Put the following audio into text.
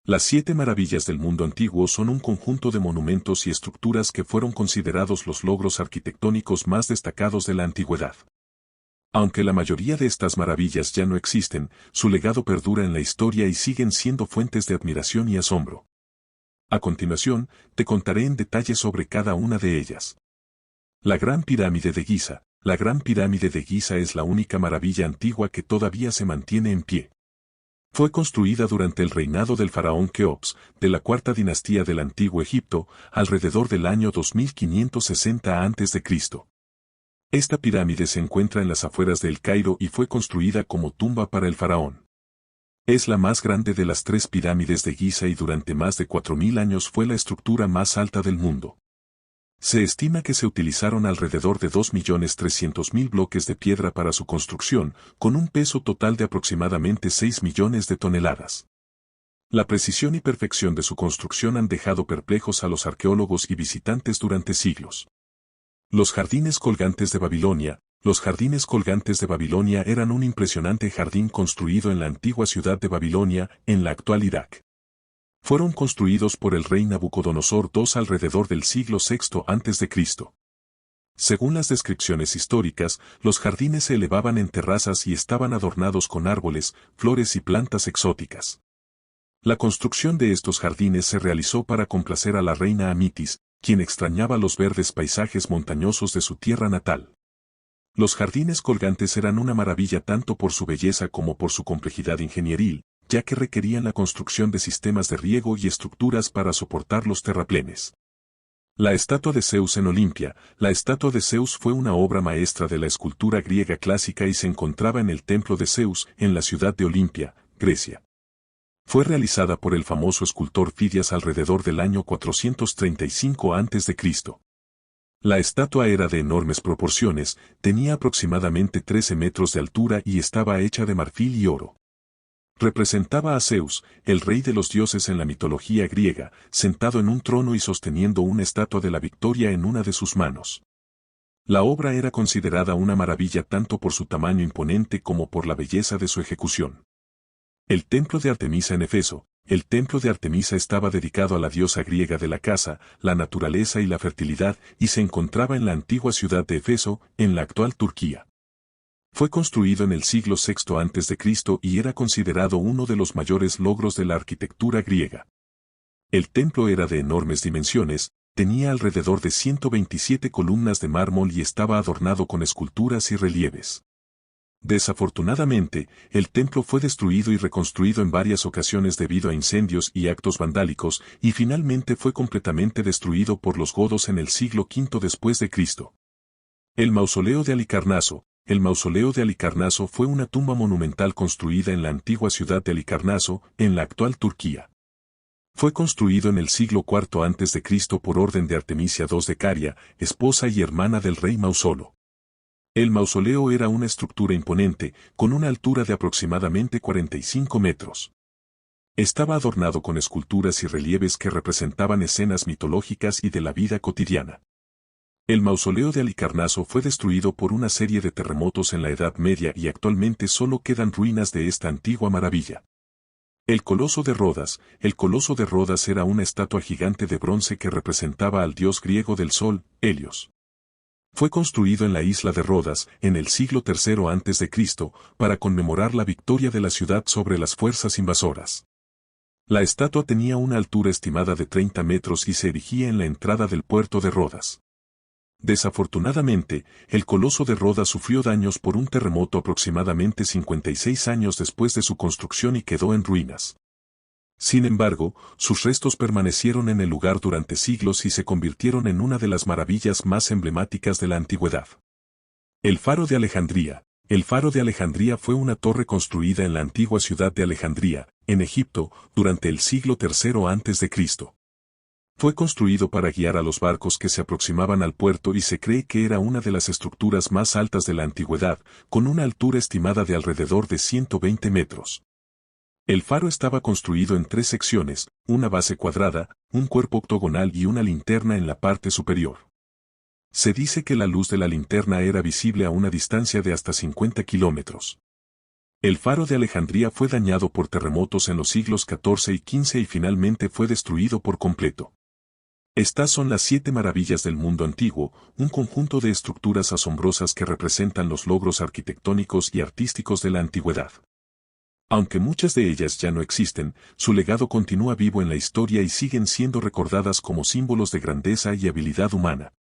Las 7 maravillas del mundo antiguo son un conjunto de monumentos y estructuras que fueron considerados los logros arquitectónicos más destacados de la antigüedad. Aunque la mayoría de estas maravillas ya no existen, su legado perdura en la historia y siguen siendo fuentes de admiración y asombro. A continuación, te contaré en detalle sobre cada una de ellas. La Gran Pirámide de Giza. La Gran Pirámide de Giza es la única maravilla antigua que todavía se mantiene en pie. Fue construida durante el reinado del faraón Keops, de la cuarta dinastía del Antiguo Egipto, alrededor del año 2560 a.C. Esta pirámide se encuentra en las afueras de El Cairo y fue construida como tumba para el faraón. Es la más grande de las 3 pirámides de Giza y durante más de 4000 años fue la estructura más alta del mundo. Se estima que se utilizaron alrededor de 2.300.000 bloques de piedra para su construcción, con un peso total de aproximadamente 6 millones de toneladas. La precisión y perfección de su construcción han dejado perplejos a los arqueólogos y visitantes durante siglos. Los jardines colgantes de Babilonia. Los jardines colgantes de Babilonia eran un impresionante jardín construido en la antigua ciudad de Babilonia, en la actual Irak. Fueron construidos por el rey Nabucodonosor II alrededor del siglo VI a.C. Según las descripciones históricas, los jardines se elevaban en terrazas y estaban adornados con árboles, flores y plantas exóticas. La construcción de estos jardines se realizó para complacer a la reina Amitis, quien extrañaba los verdes paisajes montañosos de su tierra natal. Los jardines colgantes eran una maravilla tanto por su belleza como por su complejidad ingenieril, ya que requerían la construcción de sistemas de riego y estructuras para soportar los terraplenes. La estatua de Zeus en Olimpia. La estatua de Zeus fue una obra maestra de la escultura griega clásica y se encontraba en el templo de Zeus, en la ciudad de Olimpia, Grecia. Fue realizada por el famoso escultor Fidias alrededor del año 435 a.C. La estatua era de enormes proporciones, tenía aproximadamente 13 metros de altura y estaba hecha de marfil y oro. Representaba a Zeus, el rey de los dioses en la mitología griega, sentado en un trono y sosteniendo una estatua de la victoria en una de sus manos. La obra era considerada una maravilla tanto por su tamaño imponente como por la belleza de su ejecución. El templo de Artemisa en Éfeso. El templo de Artemisa estaba dedicado a la diosa griega de la caza, la naturaleza y la fertilidad, y se encontraba en la antigua ciudad de Éfeso, en la actual Turquía. Fue construido en el siglo VI a.C. y era considerado uno de los mayores logros de la arquitectura griega. El templo era de enormes dimensiones, tenía alrededor de 127 columnas de mármol y estaba adornado con esculturas y relieves. Desafortunadamente, el templo fue destruido y reconstruido en varias ocasiones debido a incendios y actos vandálicos, y finalmente fue completamente destruido por los godos en el siglo V después de Cristo. El mausoleo de Halicarnaso. El mausoleo de Halicarnaso fue una tumba monumental construida en la antigua ciudad de Halicarnaso, en la actual Turquía. Fue construido en el siglo IV a.C. por orden de Artemisia II de Caria, esposa y hermana del rey Mausolo. El mausoleo era una estructura imponente, con una altura de aproximadamente 45 metros. Estaba adornado con esculturas y relieves que representaban escenas mitológicas y de la vida cotidiana. El mausoleo de Halicarnaso fue destruido por una serie de terremotos en la Edad Media y actualmente solo quedan ruinas de esta antigua maravilla. El Coloso de Rodas. El Coloso de Rodas era una estatua gigante de bronce que representaba al dios griego del sol, Helios. Fue construido en la isla de Rodas, en el siglo III a.C., para conmemorar la victoria de la ciudad sobre las fuerzas invasoras. La estatua tenía una altura estimada de 30 metros y se erigía en la entrada del puerto de Rodas. Desafortunadamente, el Coloso de Rodas sufrió daños por un terremoto aproximadamente 56 años después de su construcción y quedó en ruinas. Sin embargo, sus restos permanecieron en el lugar durante siglos y se convirtieron en una de las maravillas más emblemáticas de la antigüedad. El Faro de Alejandría. El Faro de Alejandría fue una torre construida en la antigua ciudad de Alejandría, en Egipto, durante el siglo III a.C. Fue construido para guiar a los barcos que se aproximaban al puerto y se cree que era una de las estructuras más altas de la antigüedad, con una altura estimada de alrededor de 120 metros. El faro estaba construido en 3 secciones, una base cuadrada, un cuerpo octogonal y una linterna en la parte superior. Se dice que la luz de la linterna era visible a una distancia de hasta 50 kilómetros. El faro de Alejandría fue dañado por terremotos en los siglos XIV y XV y finalmente fue destruido por completo. Estas son las 7 maravillas del mundo antiguo, un conjunto de estructuras asombrosas que representan los logros arquitectónicos y artísticos de la antigüedad. Aunque muchas de ellas ya no existen, su legado continúa vivo en la historia y siguen siendo recordadas como símbolos de grandeza y habilidad humana.